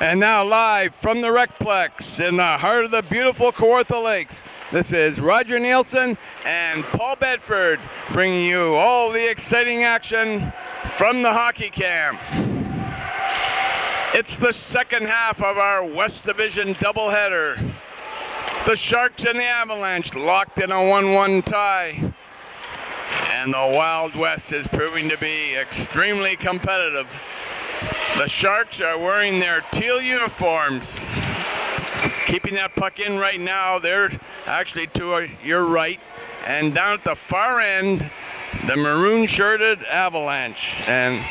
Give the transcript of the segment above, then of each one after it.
And now live from the Recplex in the heart of the beautiful Kawartha Lakes, this is Roger Neilson and Paul Bedford bringing you all the exciting action from the hockey camp. It's the second half of our West Division doubleheader. The Sharks and the Avalanche locked in a 1-1 tie. And the Wild West is proving to be extremely competitive. The Sharks are wearing their teal uniforms. Keeping that puck in right now, they're actually to your right. And down at the far end, the maroon-shirted Avalanche. And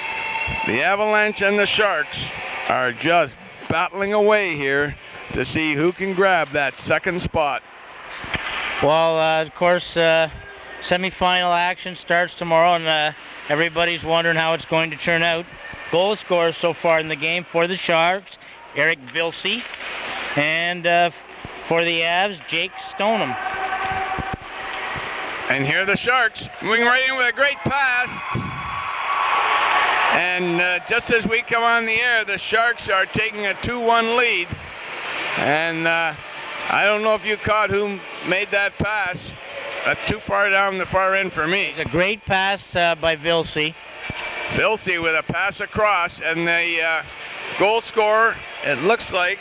the Avalanche and the Sharks are just battling away here to see who can grab that second spot. Well, of course, semifinal action starts tomorrow, and everybody's wondering how it's going to turn out. Goal scorers so far in the game for the Sharks, Eric Vilsey, and for the Avs, Jake Stoneham. And here are the Sharks moving right in with a great pass. And just as we come on the air, the Sharks are taking a 2-1 lead. And I don't know if you caught who made that pass. That's too far down the far end for me. It's a great pass by Vilsey. Vilsey with a pass across, and the goal scorer, it looks like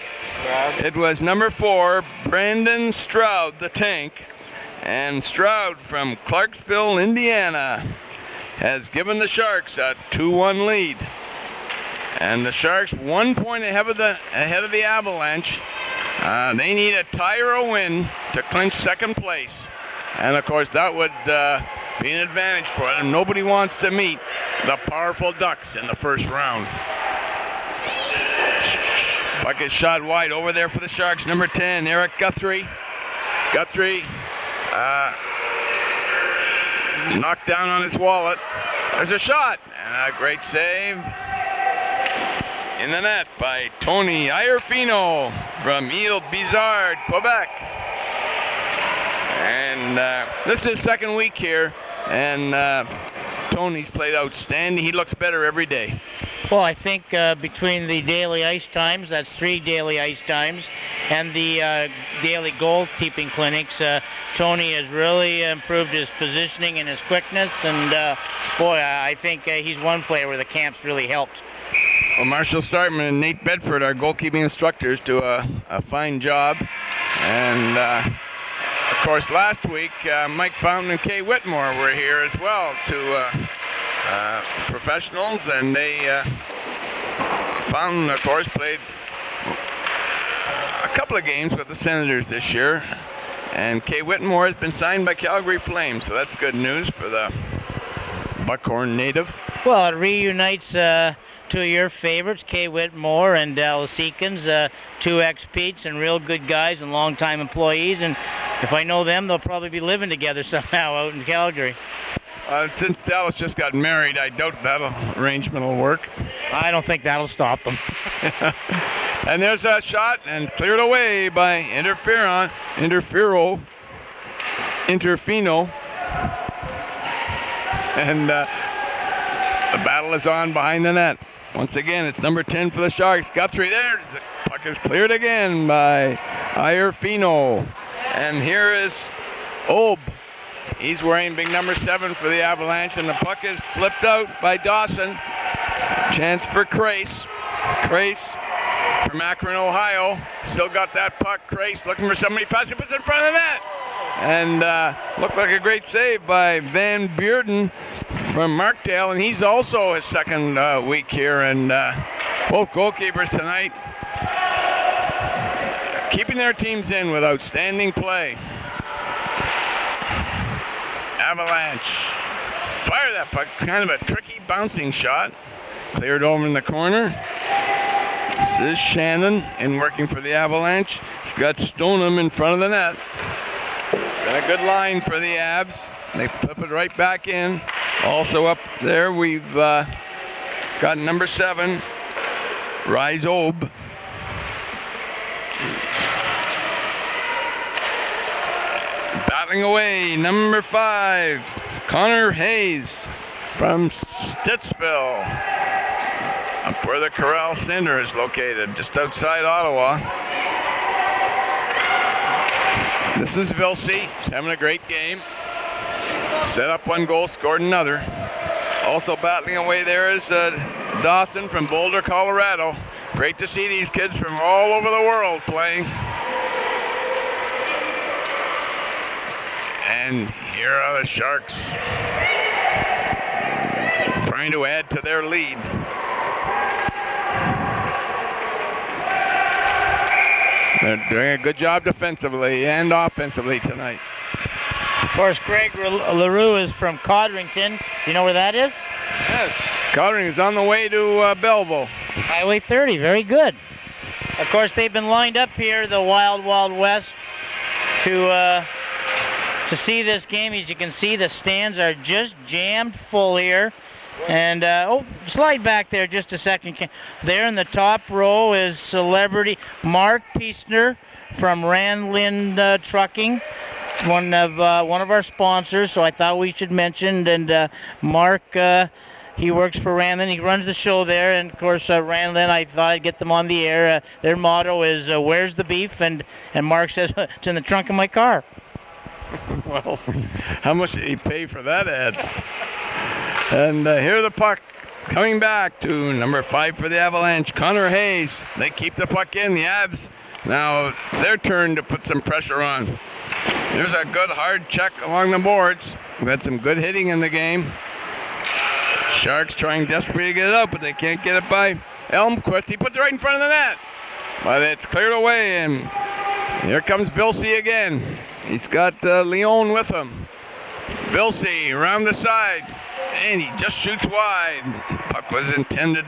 it was number 4, Brandon Stroud, the tank. And Stroud from Clarksville, Indiana, has given the Sharks a 2-1 lead. And the Sharks 1 point ahead of the Avalanche. They need a tie or a win to clinch second place. And of course that would be an advantage for them. Nobody wants to meet the powerful Ducks in the first round. Puck is shot wide over there for the Sharks. Number 10, Eric Guthrie. Guthrie knocked down on his wallet. There's a shot, and a great save in the net by Tony Iorfino from Ile Bizard, Quebec. And this is his second week here, and Tony's played outstanding. He looks better every day. Well, I think between the daily ice times, that's 3 daily ice times, and the daily goalkeeping clinics, Tony has really improved his positioning and his quickness, and boy, I think he's one player where the camp's really helped. Well, Marshall Startman and Nate Bedford, our goalkeeping instructors, do a fine job. And of course, last week, Mike Fountain and Kay Whitmore were here as well, two professionals, and they, Fountain, of course, played a couple of games with the Senators this year, and Kay Whitmore has been signed by Calgary Flames, so that's good news for the Buckhorn native. Well, it reunites two of your favorites, Kay Whitmore and Dallas Eakins, 2 ex-Petes and real good guys and longtime employees, and if I know them, they'll probably be living together somehow out in Calgary. Since Dallas just got married, I doubt that arrangement will work. I don't think that'll stop them. And there's a shot, and cleared away by Interfino. And the battle is on behind the net. Once again, it's number 10 for the Sharks. Guthrie there. The puck is cleared again by Iorfino. And here is Obe. He's wearing big number 7 for the Avalanche, and the puck is flipped out by Dawson. Chance for Crace. Crace from Akron, Ohio. Still got that puck. Crace looking for somebody. Puts it in front of the net. And looked like a great save by Van Bearden from Markdale, and he's also his second week here. And both goalkeepers tonight keeping their teams in with outstanding play. Avalanche fire that puck, kind of a tricky bouncing shot. Cleared over in the corner. This is Shannon in working for the Avalanche. He's got Stoneham in front of the net. Got a good line for the Avs. They flip it right back in. Also up there, we've got number 7, Rhys Obe. Battling away, number 5, Connor Hayes from Stittsville. A where the Corral Center is located, just outside Ottawa. This is Vilsey. He's having a great game. Set up one goal, scored another. Also battling away there is Dawson from Boulder, Colorado. Great to see these kids from all over the world playing. And here are the Sharks trying to add to their lead. They're doing a good job defensively and offensively tonight. Of course, Greg LaRue is from Codrington. Do you know where that is? Yes, Codrington is on the way to Belleville. Highway 30, very good. Of course, they've been lined up here, the Wild Wild West, to see this game. As you can see, the stands are just jammed full here. And, slide back there just a second. There in the top row is celebrity Mark Piesner from Randland Trucking, one of our sponsors, so I thought we should mention. And Mark, he works for Randland. He runs the show there. And, of course, Randland, I thought I'd get them on the air. Their motto is, where's the beef? And Mark says, it's in the trunk of my car. Well, how much did he pay for that ad? And here the puck coming back to number 5 for the Avalanche, Connor Hayes. They keep the puck in. The Avs, now it's their turn to put some pressure on. There's a good hard check along the boards. We've had some good hitting in the game. Sharks trying desperately to get it out, but they can't get it by Elmquist. He puts it right in front of the net. But it's cleared away, and here comes Vilsey again. He's got Leon with him. Vilsey around the side. And he just shoots wide. Puck was intended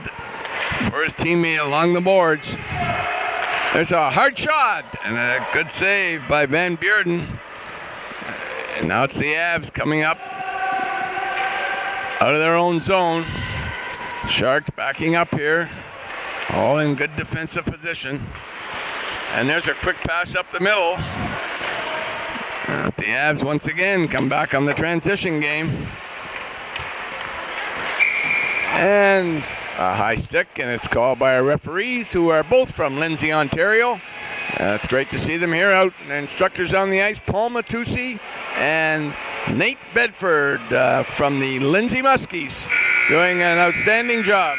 for his teammate along the boards. There's a hard shot and a good save by Van Bearden. And now it's the Avs coming up out of their own zone. Sharks backing up here, all in good defensive position. And there's a quick pass up the middle. The Avs once again come back on the transition game. And a high stick, and it's called by our referees, who are both from Lindsay, Ontario. It's great to see them here out. Instructors on the ice, Paul Matusi and Nate Bedford from the Lindsay Muskies, doing an outstanding job.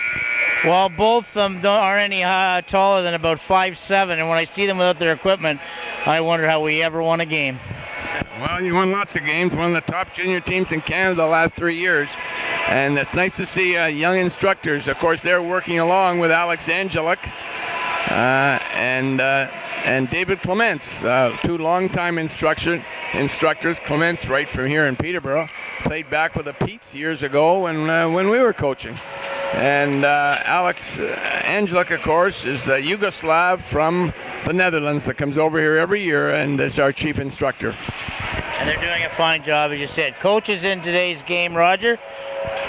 Well, both of them aren't any taller than about 5'7", and when I see them without their equipment, I wonder how we ever won a game. Well, you won lots of games, one of the top junior teams in Canada the last 3 years. And it's nice to see young instructors. Of course, they're working along with Alex Angelic and David Clements, 2 longtime instructors. Clements, right from here in Peterborough, played back with the Peets years ago when we were coaching. And Alex Angelic, of course, is the Yugoslav from the Netherlands that comes over here every year and is our chief instructor. And they're doing a fine job, as you said. Coaches in today's game, Roger.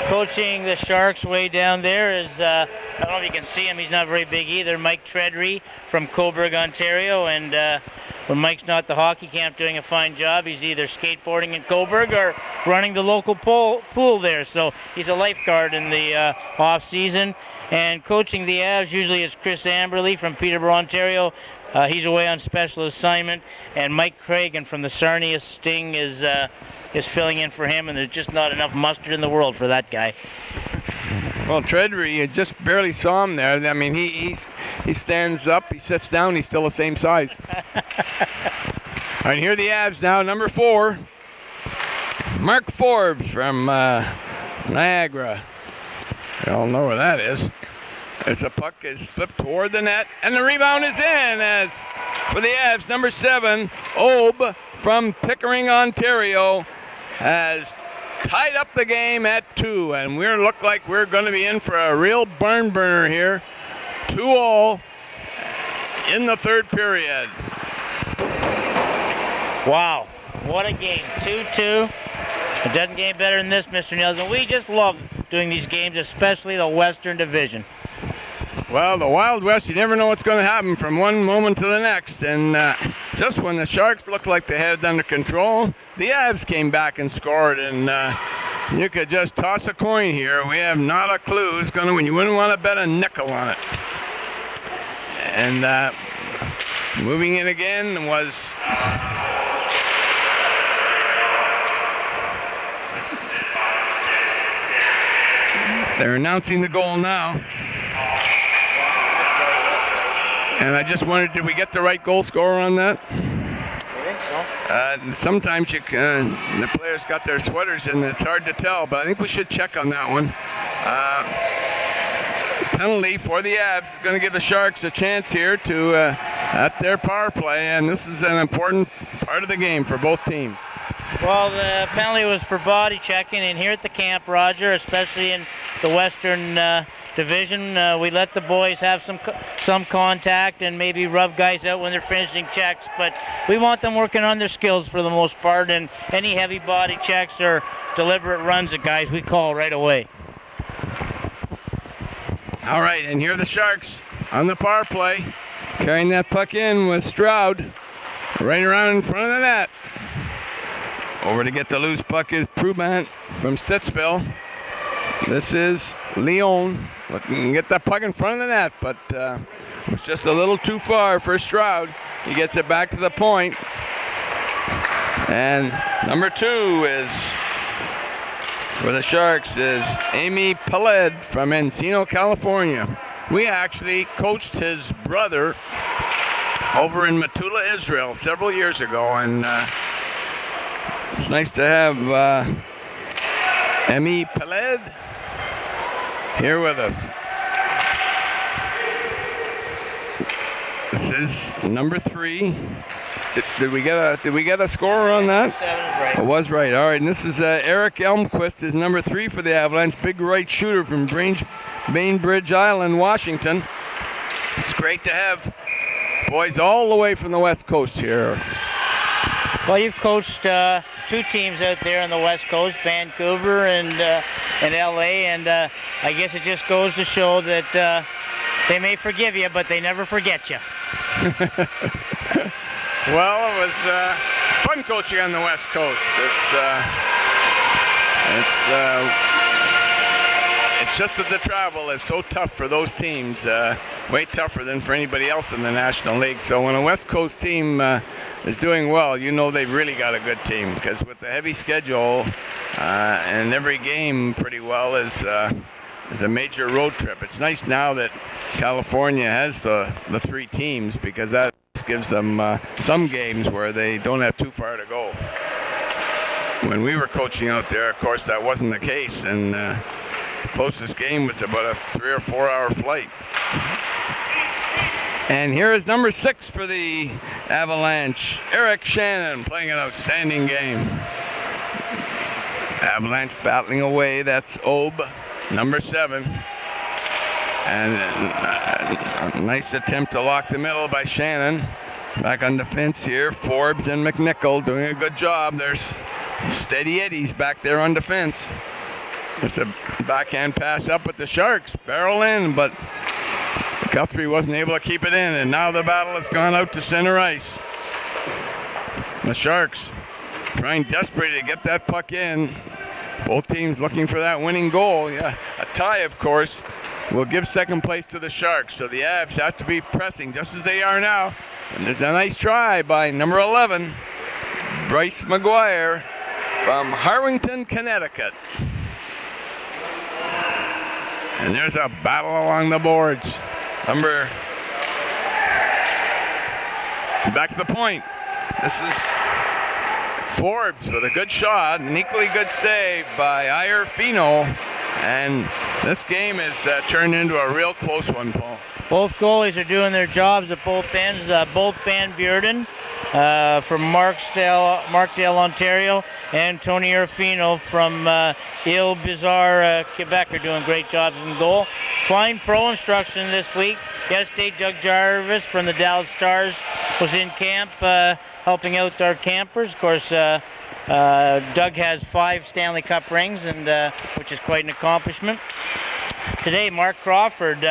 Coaching the Sharks way down there is, I don't know if you can see him, he's not very big either, Mike Treadry from Cobourg, Ontario. And when Mike's not at the hockey camp doing a fine job, he's either skateboarding in Cobourg or running the local pool there. So he's a lifeguard in the off season. And coaching the Avs usually is Chris Amberley from Peterborough, Ontario. He's away on special assignment, and Mike Cragen from the Sarnia Sting is filling in for him, and there's just not enough mustard in the world for that guy. Well, Treadry, you just barely saw him there. I mean, he stands up, he sits down, he's still the same size. All right, here are the Avs now, number 4. Mark Forbes from Niagara. You all know where that is. As the puck is flipped toward the net, and the rebound is in as for the Avs, number 7, Obe from Pickering, Ontario, has tied up the game at 2, and we look like we're going to be in for a real barn burner here. 2-all in the third period. Wow, what a game. 2-2. It doesn't get better than this, Mr. Neilson. We just love doing these games, especially the Western Division. Well, the Wild West, you never know what's going to happen from one moment to the next. And just when the Sharks looked like they had it under control, the Avs came back and scored. And You could just toss a coin here. We have not a clue who's going to win. You wouldn't want to bet a nickel on it. And moving in again was they're announcing the goal now. And I just wondered, did we get the right goal scorer on that? I think so. Sometimes the players got their sweaters and it's hard to tell, but I think we should check on that one. Penalty for the Avs is going to give the Sharks a chance here to at their power play, and this is an important part of the game for both teams. Well, the penalty was for body checking, and here at the camp, Roger, especially in the Western Division, we let the boys have some contact and maybe rub guys out when they're finishing checks, but we want them working on their skills for the most part, and any heavy body checks or deliberate runs at guys, we call right away. All right, and here are the Sharks on the power play, carrying that puck in with Stroud right around in front of the net. Over to get the loose puck is Prubant from Stittsville. This is Leon looking to get that puck in front of the net, but it's just a little too far for Stroud. He gets it back to the point. And number 2 is, for the Sharks, is Amy Peled from Encino, California. We actually coached his brother over in Metula, Israel several years ago, and it's nice to have Amy Peled here with us. This is number 3. Did we get a scorer on that? 7 is right. It was right. All right, and this is Eric Elmquist, is number 3 for the Avalanche, big right shooter from Bainbridge Island, Washington. It's great to have boys all the way from the West Coast here. Well, you've coached 2 teams out there on the West Coast, Vancouver and LA, and I guess it just goes to show that they may forgive you, but they never forget you. Well, it was it's fun coaching on the West Coast. It's just that the travel is so tough for those teams, way tougher than for anybody else in the National League. So when a West Coast team is doing well, you know they've really got a good team, because with the heavy schedule and every game pretty well is a major road trip. It's nice now that California has the 3 teams, because that gives them some games where they don't have too far to go. When we were coaching out there, of course, that wasn't the case, and the closest game was about a 3 or 4 hour flight. And here is number 6 for the Avalanche, Eric Shannon, playing an outstanding game. Avalanche battling away. That's Obe, number 7. And a nice attempt to lock the middle by Shannon. Back on defense here, Forbes and McNichol doing a good job. There's steady Eddies back there on defense. It's a backhand pass up with the Sharks. Barrel in, but Guthrie wasn't able to keep it in, and now the battle has gone out to center ice. The Sharks trying desperately to get that puck in. Both teams looking for that winning goal. Yeah, a tie, of course, will give second place to the Sharks, so the Avs have to be pressing just as they are now. And there's a nice try by number 11, Bryce McGuire from Harwington, Connecticut. And there's a battle along the boards. Back to the point. This is Forbes with a good shot, an equally good save by Iorfino. And this game is turned into a real close one, Paul. Both goalies are doing their jobs at both ends. Both Van Bearden from Markdale, Ontario, and Tony Iorfino from Ile Bizarre, Quebec, are doing great jobs in goal. Fine pro instruction this week. Yesterday, Doug Jarvis from the Dallas Stars was in camp helping out our campers. Of course, Doug has 5 Stanley Cup rings, and which is quite an accomplishment. today, Mark Crawford,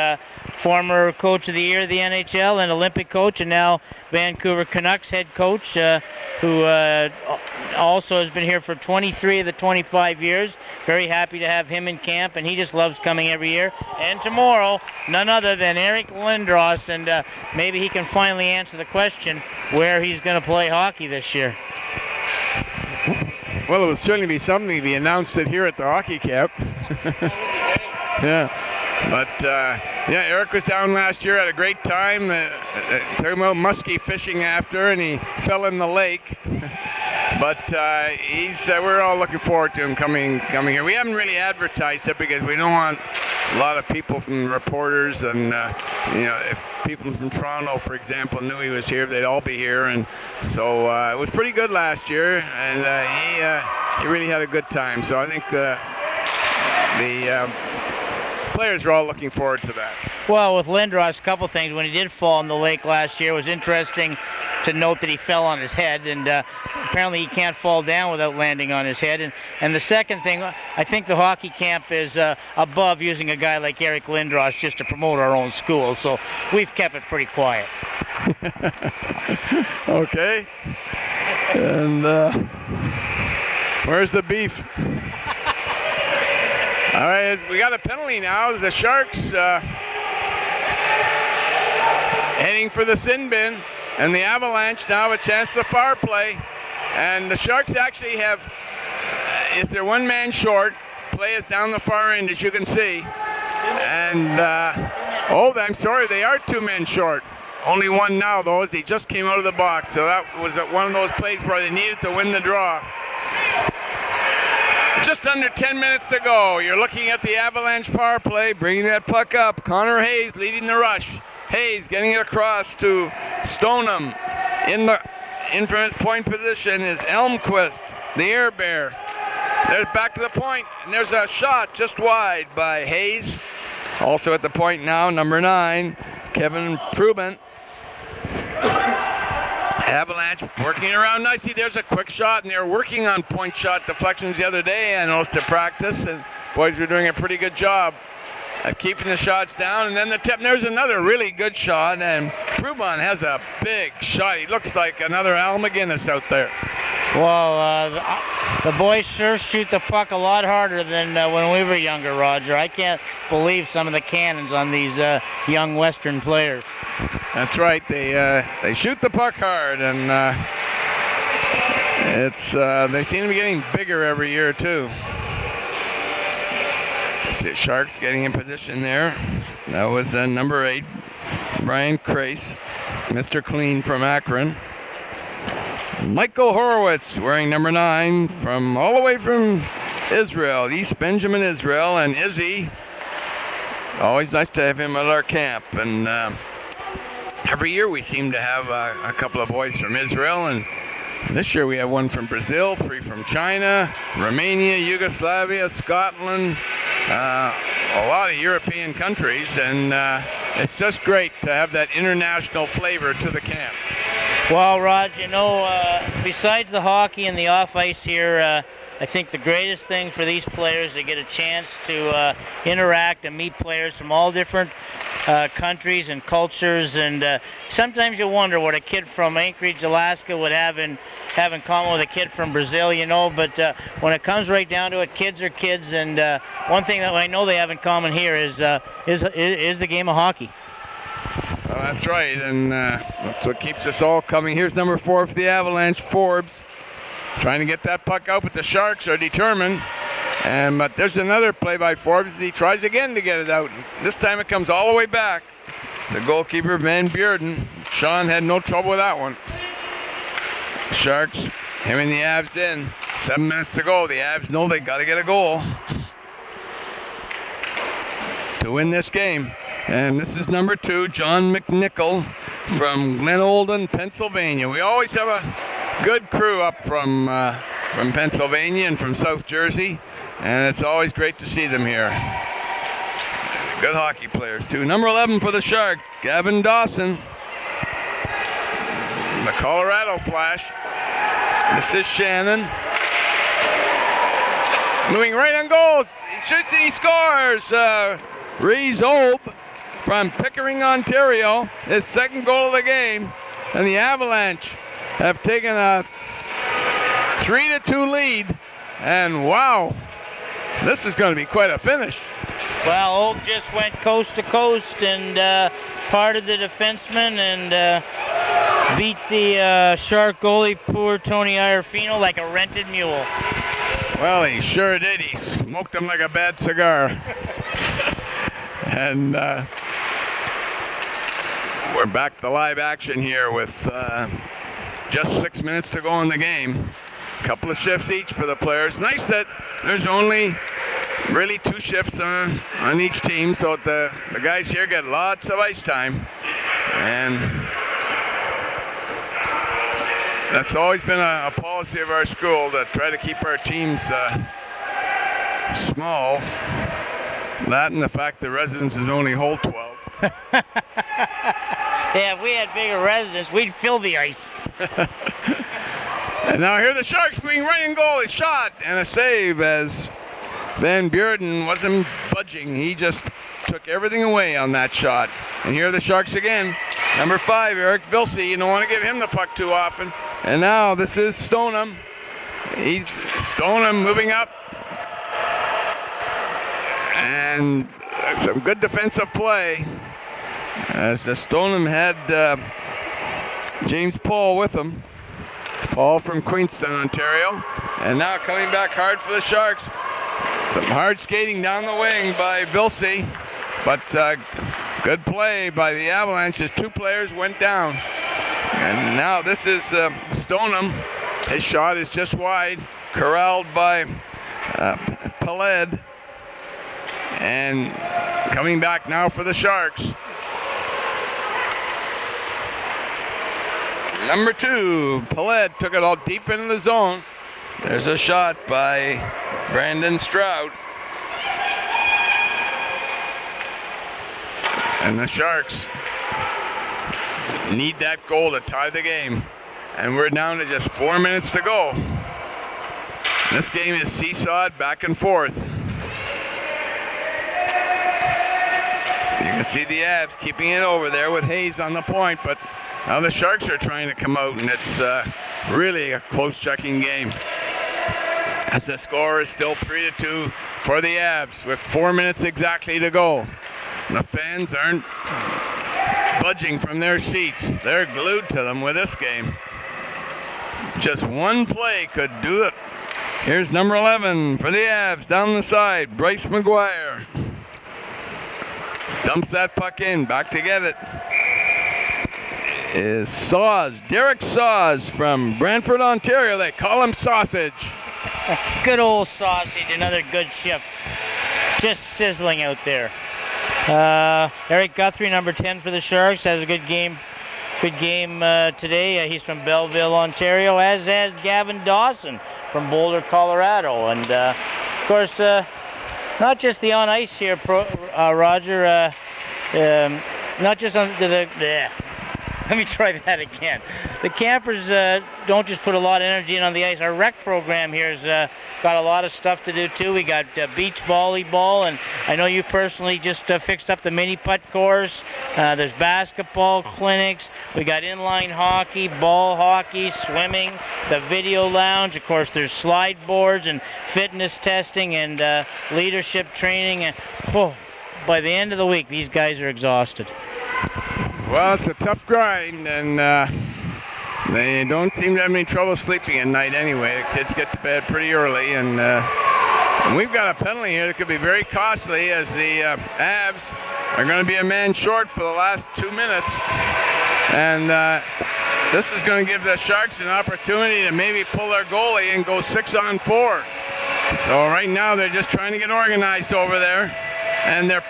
former Coach of the Year of the NHL and Olympic coach, and now Vancouver Canucks head coach, who also has been here for 23 of the 25 years. Very happy to have him in camp, and he just loves coming every year. And tomorrow, none other than Eric Lindros, and maybe he can finally answer the question where he's going to play hockey this year. Well, it will certainly be something to be announced it here at the hockey camp. Yeah. But, yeah, Eric was down last year, had a great time. Talking about muskie fishing after, and he fell in the lake. But we're all looking forward to him coming here. We haven't really advertised it because we don't want a lot of people from reporters and, if people from Toronto, for example, knew he was here, they'd all be here. And so it was pretty good last year, and he really had a good time. So I think the players are all looking forward to that. Well, with Lindros, a couple things. When he did fall in the lake last year, it was interesting to note that he fell on his head, and apparently he can't fall down without landing on his head. And the second thing, I think the hockey camp is above using a guy like Eric Lindros just to promote our own school, so we've kept it pretty quiet. Okay. And where's the beef? All right, we got a penalty now. The Sharks heading for the sin bin, and the Avalanche now have a chance to power play. And the Sharks actually have, if they're one man short, play is down the far end, as you can see. And, I'm sorry, they are 2 men short. Only one now, though, as he just came out of the box. So that was one of those plays where they needed to win the draw. Just under 10 minutes to go. You're looking at the Avalanche power play, bringing that puck up. Connor Hayes leading the rush. Hayes getting it across to Stoneham. In from his point position is Elmquist, the air bear. There's back to the point, and there's a shot just wide by Hayes. Also at the point now, number 9, Kevin Prubin. Avalanche working around nicely. There's a quick shot, and they were working on point shot deflections the other day, I noticed at practice, and boys were doing a pretty good job at keeping the shots down. And then the tip, and there's another really good shot, and Prubin has a big shot. He looks like another Al McGinnis out there. Well, the boys sure shoot the puck a lot harder than when we were younger, Roger. I can't believe some of the cannons on these young Western players. That's right. They shoot the puck hard, and they seem to be getting bigger every year too. The Sharks getting in position there. That was number 8, Brian Krace, Mr. Clean from Akron. Michael Horowitz wearing number 9 from all the way from Israel, East Benjamin, Israel, and Izzy. Always nice to have him at our camp. And every year we seem to have a couple of boys from Israel, and this year we have one from Brazil, 3 from China, Romania, Yugoslavia, Scotland, a lot of European countries, and it's just great to have that international flavor to the camp. Well, Rod, besides the hockey and the off-ice here, I think the greatest thing for these players is to get a chance to interact and meet players from all different countries and cultures, and sometimes you wonder what a kid from Anchorage, Alaska would have in common with a kid from Brazil, but when it comes right down to it, kids are kids, and one thing that I know they have in common here is the game of hockey. Well, that's right, and that's what keeps us all coming. Here's number 4 for the Avalanche, Forbes, trying to get that puck out, but the Sharks are determined. But there's another play by Forbes. He tries again to get it out. This time it comes all the way back. The goalkeeper, Van Beurden. Sean had no trouble with that one. Sharks, him and the Avs in. 7 minutes to go. The Avs know they got to get a goal to win this game. And this is number 2, John McNichol from Glen Olden, Pennsylvania. We always have a good crew up from Pennsylvania and from South Jersey, and it's always great to see them here. Good hockey players too. Number 11 for the Shark, Gavin Dawson. The Colorado Flash. This is Shannon. Moving right on goal. He shoots and he scores. Rhys from Pickering, Ontario, his second goal of the game. And the Avalanche have taken a 3-2 lead. And wow, this is going to be quite a finish. Well, Oak just went coast to coast and parted the defenseman and beat the Shark goalie, poor Tony Iarfino, like a rented mule. Well, he sure did. He smoked him like a bad cigar. And we're back to live action here with just 6 minutes to go in the game. A couple of shifts each for the players. Nice that there's only really 2 shifts on each team, so the guys here get lots of ice time. And that's always been a policy of our school, to try to keep our teams small. That and the fact the residences only hold 12. Yeah, if we had bigger residents, we'd fill the ice. And now here the Sharks being right in goal. A shot and a save as Van Buren wasn't budging. He just took everything away on that shot. And here are the Sharks again. Number 5, Eric Vilsey. You don't want to give him the puck too often. And now this is Stoneham. He's Stoneham moving up. And some good defensive play, as the Stoneham had James Paul with him. Paul from Queenston, Ontario. And now coming back hard for the Sharks. Some hard skating down the wing by Vilsey, but good play by the Avalanche as 2 players went down. And now this is Stoneham. His shot is just wide, corralled by Peled. And coming back now for the Sharks. Number 2, Peled took it all deep into the zone. There's a shot by Brandon Stroud. And the Sharks need that goal to tie the game. And we're down to just 4 minutes to go. This game is seesawed back and forth. You can see the Avs keeping it over there with Hayes on the point, but now the Sharks are trying to come out, and it's really a close checking game. As the score is still 3-2 for the Avs with 4 minutes exactly to go. The fans aren't budging from their seats. They're glued to them with this game. Just one play could do it. Here's number 11 for the Avs down the side, Bryce McGuire. Dumps that puck in, back to get it. Is Derek Saws from Brantford, Ontario. They call him Sausage. Good old Sausage, another good shift. Just sizzling out there. Eric Guthrie, number 10 for the Sharks, has a good game today. He's from Belleville, Ontario, as has Gavin Dawson from Boulder, Colorado. And of course, not just the on ice here, Roger. Not just on let me try that again. The campers don't just put a lot of energy in on the ice. Our rec program here's got a lot of stuff to do too. We got beach volleyball, and I know you personally just fixed up the mini putt course. There's basketball clinics. We got inline hockey, ball hockey, swimming, the video lounge. Of course, there's slide boards and fitness testing and leadership training. And by the end of the week, these guys are exhausted. Well, it's a tough grind, and they don't seem to have any trouble sleeping at night anyway. The kids get to bed pretty early, and we've got a penalty here that could be very costly, as the Avs are going to be a man short for the last 2 minutes. And this is going to give the Sharks an opportunity to maybe pull their goalie and go 6-on-4. So right now they're just trying to get organized over there, and they're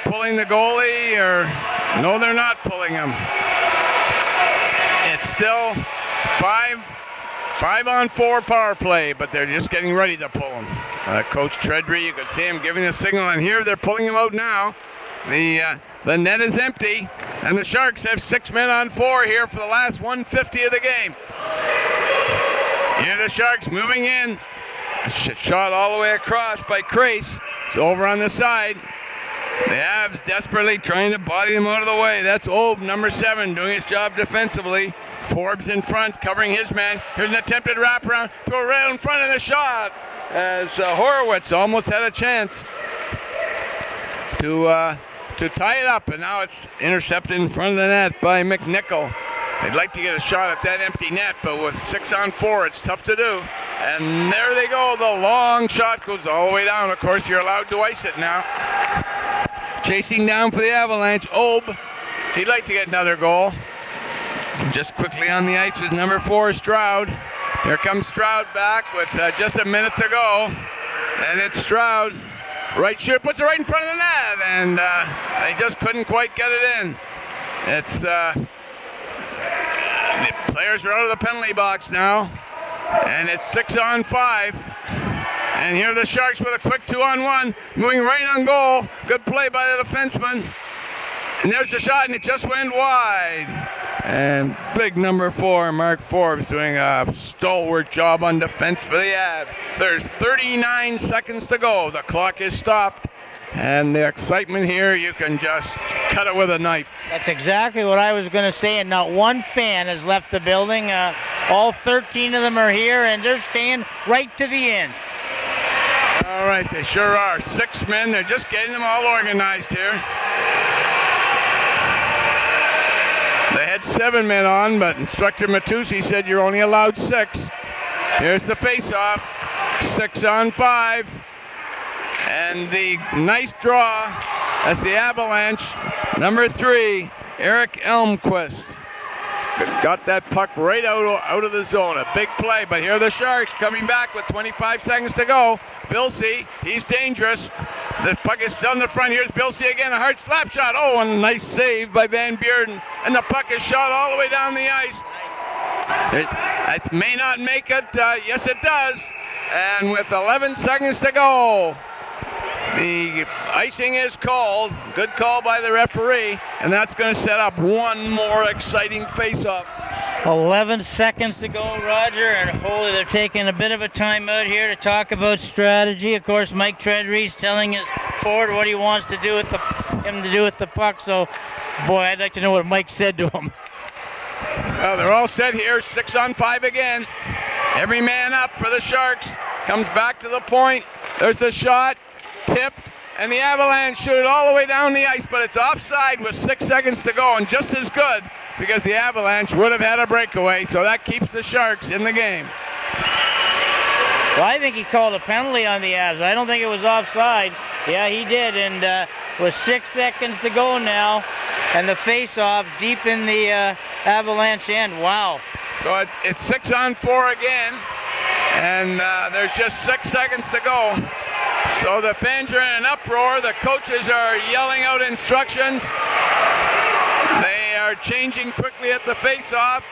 pulling the goalie, or no, they're not pulling him. It's still 5-on-4 power play, but they're just getting ready to pull him. Coach Treadry, you can see him giving the signal, and here they're pulling him out now. The net is empty, and the Sharks have 6 men on 4 here for the last 150 of the game. Here the Sharks moving in. Shot all the way across by Rhys. It's over on the side. The Avs desperately trying to body them out of the way. That's Obe, number 7, doing his job defensively. Forbes in front, covering his man. Here's an attempted wraparound, throw right in front of the shot, as Horowitz almost had a chance to tie it up, and now it's intercepted in front of the net by McNichol. They'd like to get a shot at that empty net, but with 6 on 4, it's tough to do. And there they go. The long shot goes all the way down. Of course, you're allowed to ice it now. Chasing down for the Avalanche, Obe. He'd like to get another goal. Just quickly on the ice was number 4, Stroud. Here comes Stroud back with just a minute to go. And it's Stroud. Right shoot, puts it right in front of the net. And they just couldn't quite get it in. It's the players are out of the penalty box now. And it's 6 on 5. And here are the Sharks with a quick 2-on-1, moving right on goal. Good play by the defenseman. And there's the shot, and it just went wide. And big number 4, Mark Forbes, doing a stalwart job on defense for the Avs. There's 39 seconds to go. The clock is stopped. And the excitement here, you can just cut it with a knife. That's exactly what I was going to say, and not one fan has left the building. All 13 of them are here, and they're staying right to the end. All right, they sure are. 6 men, they're just getting them all organized here. They had 7 men on, but Instructor Matusi said you're only allowed 6. Here's the face-off, 6 on 5. And the nice draw as the Avalanche, number 3, Eric Elmquist. Got that puck right out of the zone. A big play, but here are the Sharks coming back with 25 seconds to go. Vilsey, he's dangerous. The puck is still in the front. Here's Vilsey again, a hard slap shot. Oh, and a nice save by Van Bearden. And the puck is shot all the way down the ice. It may not make it. Yes, it does. And with 11 seconds to go, the icing is called. Good call by the referee, and that's going to set up one more exciting face-off. 11 seconds to go, Roger, and holy, they're taking a bit of a timeout here to talk about strategy. Of course, Mike Treadree's telling his forward what he wants to do with the puck. So, boy, I'd like to know what Mike said to him. Well, they're all set here. 6 on 5 again. Every man up for the Sharks. Comes back to the point. There's the shot. Tipped, and the Avalanche shoot it all the way down the ice, but it's offside with 6 seconds to go, and just as good because the Avalanche would have had a breakaway, so that keeps the Sharks in the game. Well, I think he called a penalty on the Avs. I don't think it was offside. Yeah, he did, and with 6 seconds to go now, and the face-off deep in the Avalanche end. Wow. So it's 6 on 4 again, and there's just 6 seconds to go. So the fans are in an uproar. The coaches are yelling out instructions. They are changing quickly at the face-off.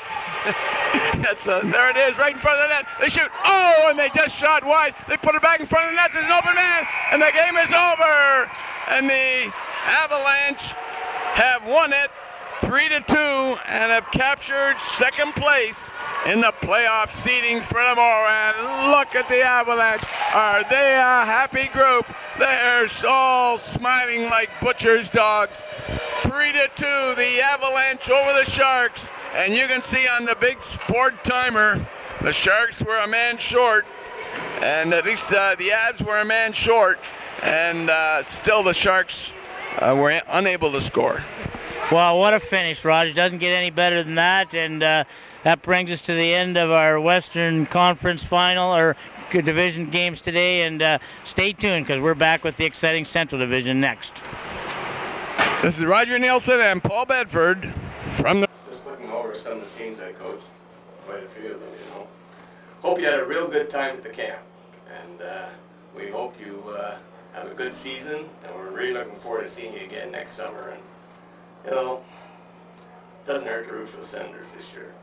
There it is, right in front of the net. They shoot. Oh, and they just shot wide. They put it back in front of the net. There's an open man, and the game is over. And the Avalanche have won it 3-2 and have captured second place in the playoff seedings for tomorrow. And look at the Avalanche. Are they a happy group? They're all smiling like butcher's dogs. 3-2, the Avalanche over the Sharks. And you can see on the big sport timer, the Sharks were a man short. And at least the Avs were a man short. And still the Sharks were unable to score. Well, what a finish, Roger. Doesn't get any better than that. And that brings us to the end of our Western Conference final or division games today. And stay tuned because we're back with the exciting Central Division next. This is Roger Neilson and Paul Bedford from the... Just looking over some of the teams I coached, quite a few of them, you know. Hope you had a real good time at the camp. And we hope you have a good season. And we're really looking forward to seeing you again next summer. And, you know, it doesn't hurt to root for the Senators this year.